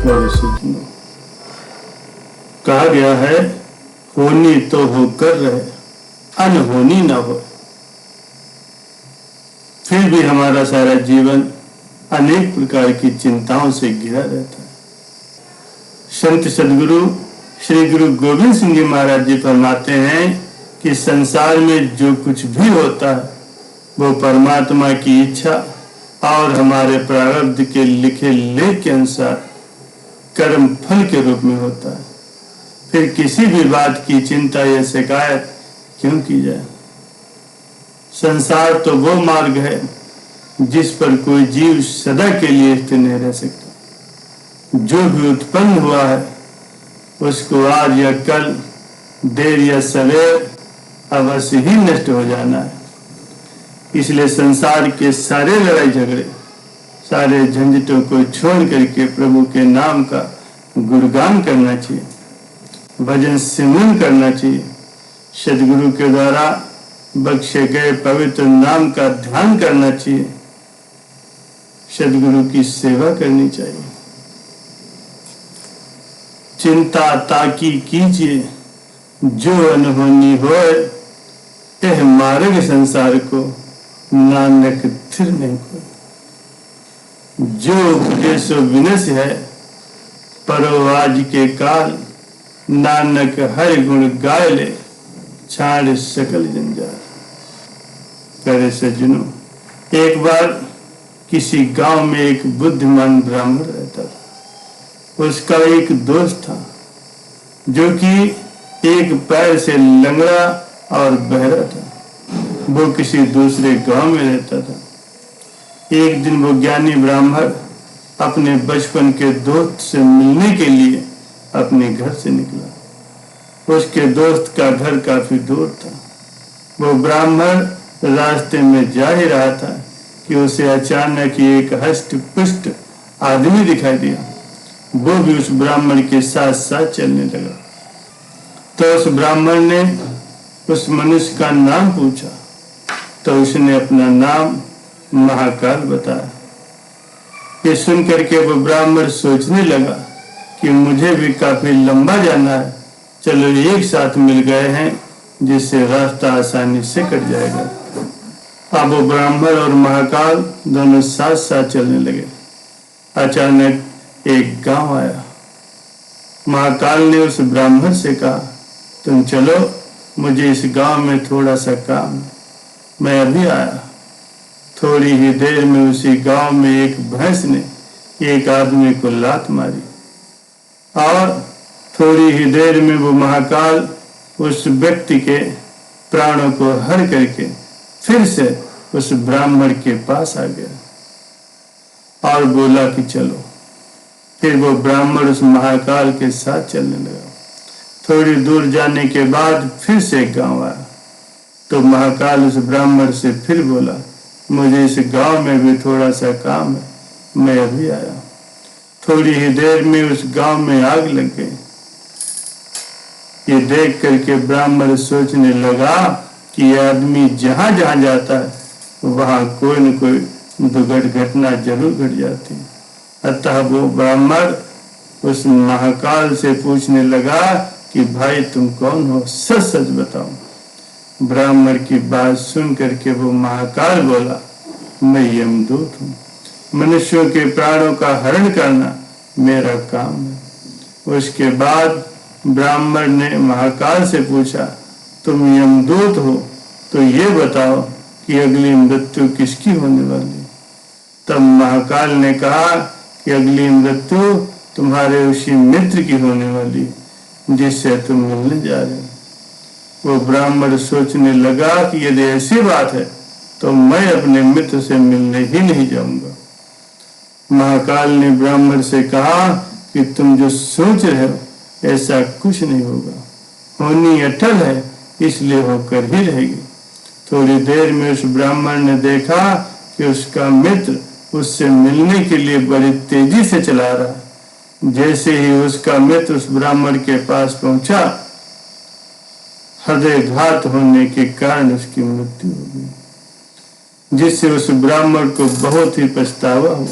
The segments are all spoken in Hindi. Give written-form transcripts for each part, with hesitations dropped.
थोड़े से सुनो। कहा गया है, होनी तो होकर रहे, अनहोनी ना हो। फिर भी हमारा सारा जीवन अनेक प्रकार की चिंताओं से घिरा रहता है। संत सदगुरु श्री गुरु गोविंद सिंह जी महाराज जी फरमाते हैं कि संसार में जो कुछ भी होता है वो परमात्मा की इच्छा और हमारे प्रारब्ध के लिखे लेख के अनुसार कर्म फल के रूप में होता है। फिर किसी भी बात की चिंता या शिकायत क्यों की जाए। संसार तो वो मार्ग है जिस पर कोई जीव सदा के लिए स्थिर नहीं रह सकता। जो भी उत्पन्न हुआ है उसको आज या कल, देर या सवेर अवश्य ही नष्ट हो जाना है। इसलिए संसार के सारे लड़ाई झगड़े, सारे झंझटों को छोड़ करके प्रभु के नाम का गुणगान करना चाहिए, भजन सिमरन करना चाहिए, सदगुरु के द्वारा बख्शे गए पवित्र नाम का ध्यान करना चाहिए, सदगुरु की सेवा करनी चाहिए। चिंता ताकी कीजिए जो अनहोनी होए, यह मार्ग संसार को नानक थिर नहीं कोई। जो उपदेश विनश है परो आज के काल, नानक हर गुण गाय ले छाड़ सकल जंजाल। करे सज्जनों, एक बार किसी गांव में एक बुद्धिमान ब्राह्मण रहता था। उसका एक दोस्त था जो कि एक पैर से लंगड़ा और बहरा था। वो किसी दूसरे गांव में रहता था। एक दिन वो ज्ञानी ब्राह्मण अपने बचपन के दोस्त से मिलने के लिए अपने घर से निकला। उसके दोस्त का घर काफी दूर था। वो ब्राह्मण रास्ते में जा ही रहा था कि उसे अचानक एक हष्ट पुष्ट आदमी दिखाई दिया। वो भी उस ब्राह्मण के साथ साथ चलने लगा। तो उस ब्राह्मण ने उस मनुष्य का नाम पूछा तो उसने अपना नाम महाकाल बताया। ये सुन करके वो ब्राह्मण सोचने लगा कि मुझे भी काफी लंबा जाना है, चलो एक साथ मिल गए हैं जिससे रास्ता आसानी से कट जाएगा। अब वो ब्राह्मण और महाकाल दोनों साथ साथ चलने लगे। अचानक एक गांव आया। महाकाल ने उस ब्राह्मण से कहा, तुम चलो, मुझे इस गांव में थोड़ा सा काम है, मैं अभी आया। थोड़ी ही देर में उसी गांव में एक भैंस ने एक आदमी को लात मारी और थोड़ी ही देर में वो महाकाल उस व्यक्ति के प्राणों को हर करके फिर से उस ब्राह्मण के पास आ गया और बोला कि चलो। फिर वो ब्राह्मण उस महाकाल के साथ चलने लगा। थोड़ी दूर जाने के बाद फिर से एक गांव आया तो महाकाल उस ब्राह्मण से फिर बोला, मुझे इस गांव में भी थोड़ा सा काम है, मैं अभी आया। थोड़ी ही देर में उस गांव में आग लग गई। ये देख करके ब्राह्मण सोचने लगा कि यह आदमी जहां जहां जाता है वहां कोई न कोई दुर्घटना जरूर घट जाती है। अतः वो ब्राह्मण उस महाकाल से पूछने लगा कि भाई तुम कौन हो, सच सच बताओ। ब्राह्मण की बात सुन करके वो महाकाल बोला, मैं यमदूत हूँ, मनुष्यों के प्राणों का हरण करना मेरा काम है। उसके बाद ब्राह्मण ने महाकाल से पूछा, तुम यमदूत हो तो ये बताओ कि अगली मृत्यु किसकी होने वाली। तब महाकाल ने कहा कि अगली मृत्यु तुम्हारे उसी मित्र की होने वाली जिससे तुम मिलने जा रहे हो। वो ब्राह्मण सोचने लगा कि यदि ऐसी बात है तो मैं अपने मित्र से मिलने ही नहीं जाऊंगा। महाकाल ने ब्राह्मण से कहा कि तुम जो सोच रहे हो ऐसा कुछ नहीं होगा, होनी अटल है इसलिए होकर ही रहेगी। थोड़ी देर में उस ब्राह्मण ने देखा कि उसका मित्र उससे मिलने के लिए बड़ी तेजी से चला रहा है। जैसे ही उसका मित्र उस ब्राह्मण के पास पहुंचा, हृदयघात होने के कारण उसकी मृत्यु हो गई, जिससे उस ब्राह्मण को बहुत ही पछतावा हुआ।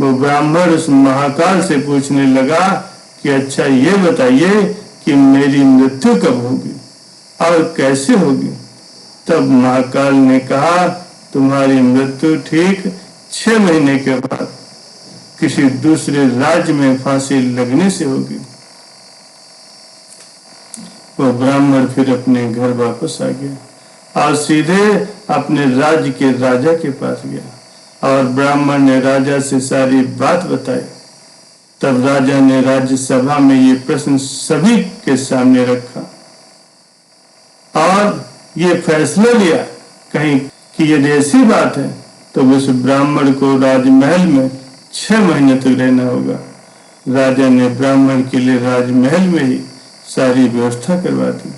वो ब्राह्मण उस महाकाल से पूछने लगा कि अच्छा ये बताइए कि मेरी मृत्यु कब होगी और कैसे होगी। तब महाकाल ने कहा, तुम्हारी मृत्यु ठीक 6 महीने के बाद किसी दूसरे राज्य में फांसी लगने से होगी। वो ब्राह्मण फिर अपने घर वापस आ गया और सीधे अपने राज्य के राजा के पास गया और ब्राह्मण ने राजा से सारी बात बताई। तब राजा ने राज्यसभा में ये प्रश्न सभी के सामने रखा और ये फैसला लिया कहीं कि यदि ऐसी बात है तो उस ब्राह्मण को राजमहल में 6 महीने तक रहना होगा। राजा ने ब्राह्मण के लिए राजमहल में ही सारी व्यवस्था करवा दी।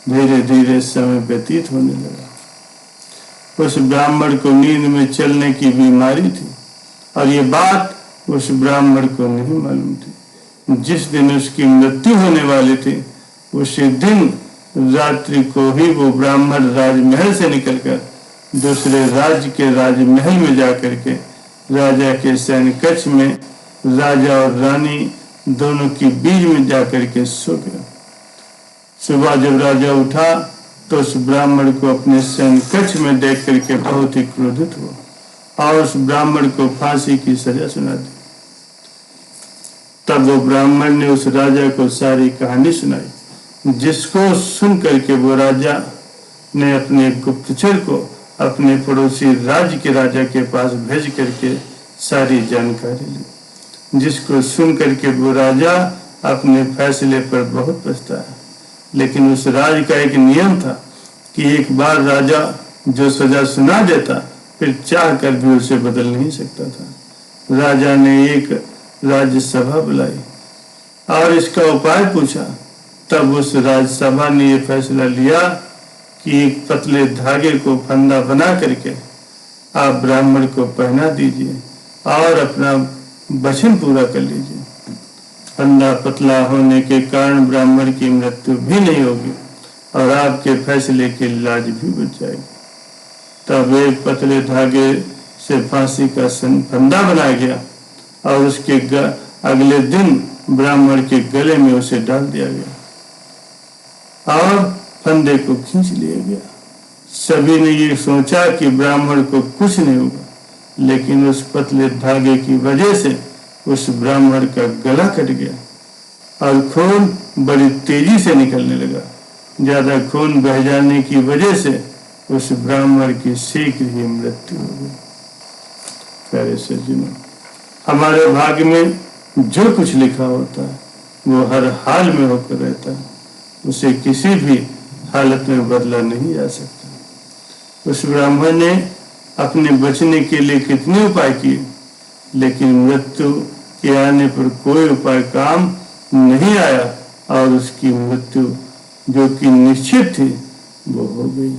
धीरे धीरे समय व्यतीत होने लगा। उस ब्राह्मण को नींद में चलने की बीमारी थी और ये बात उस ब्राह्मण को नहीं मालूम थी। जिस दिन उसकी मृत्यु होने वाली थी उसी दिन रात्रि को ही वो ब्राह्मण राजमहल से निकलकर दूसरे राज्य के राजमहल में जाकर के राजा के सैन्य कक्ष में राजा और रानी दोनों की बीच में जाकर के सो गया। सुबह जब राजा उठा तो उस ब्राह्मण को अपने सैन्य कक्ष में देख करके बहुत ही क्रोधित हुआ और उस ब्राह्मण को फांसी की सजा सुना दी। तब वो ब्राह्मण ने उस राजा को सारी कहानी सुनाई, जिसको सुन करके वो राजा ने अपने गुप्तचर को अपने पड़ोसी राज्य के राजा के पास भेज करके सारी जानकारी ली। जिसको सुन करके वो राजा अपने फैसले पर बहुत पछताया। लेकिन उस राज का एक नियम था कि एक बार राजा जो सजा सुना देता फिर चाह कर भी उसे बदल नहीं सकता था। राजा ने एक राज्यसभा बुलाई और इसका उपाय पूछा। तब उस राज्यसभा ने यह फैसला लिया कि एक पतले धागे को फंदा बना करके आप ब्राह्मण को पहना दीजिए और अपना वचन पूरा कर लीजिए। फंदा पतला होने के कारण ब्राह्मण की मृत्यु भी नहीं होगी और आपके फैसले की लाज भी बच जाएगी। तब एक पतले धागे से फांसी का फंदा बनाया गया और उसके अगले दिन ब्राह्मण के गले में उसे डाल दिया गया और फंदे को खींच लिया गया। सभी ने ये सोचा कि ब्राह्मण को कुछ नहीं होगा, लेकिन उस पतले धागे की वजह से उस ब्राह्मण का गला कट गया और खून बड़ी तेजी से निकलने लगा। ज्यादा खून बह जाने की वजह से उस ब्राह्मण की शीघ्र ही मृत्यु हो गई। प्यारे सज्जनों, हमारे भाग्य में जो कुछ लिखा होता है वो हर हाल में होकर रहता है, उसे किसी भी हालत में बदला नहीं जा सकता। उस ब्राह्मण ने अपने बचने के लिए कितने उपाय किए, लेकिन मृत्यु के आने पर कोई उपाय काम नहीं आया और उसकी मृत्यु जो कि निश्चित थी वो हो गई।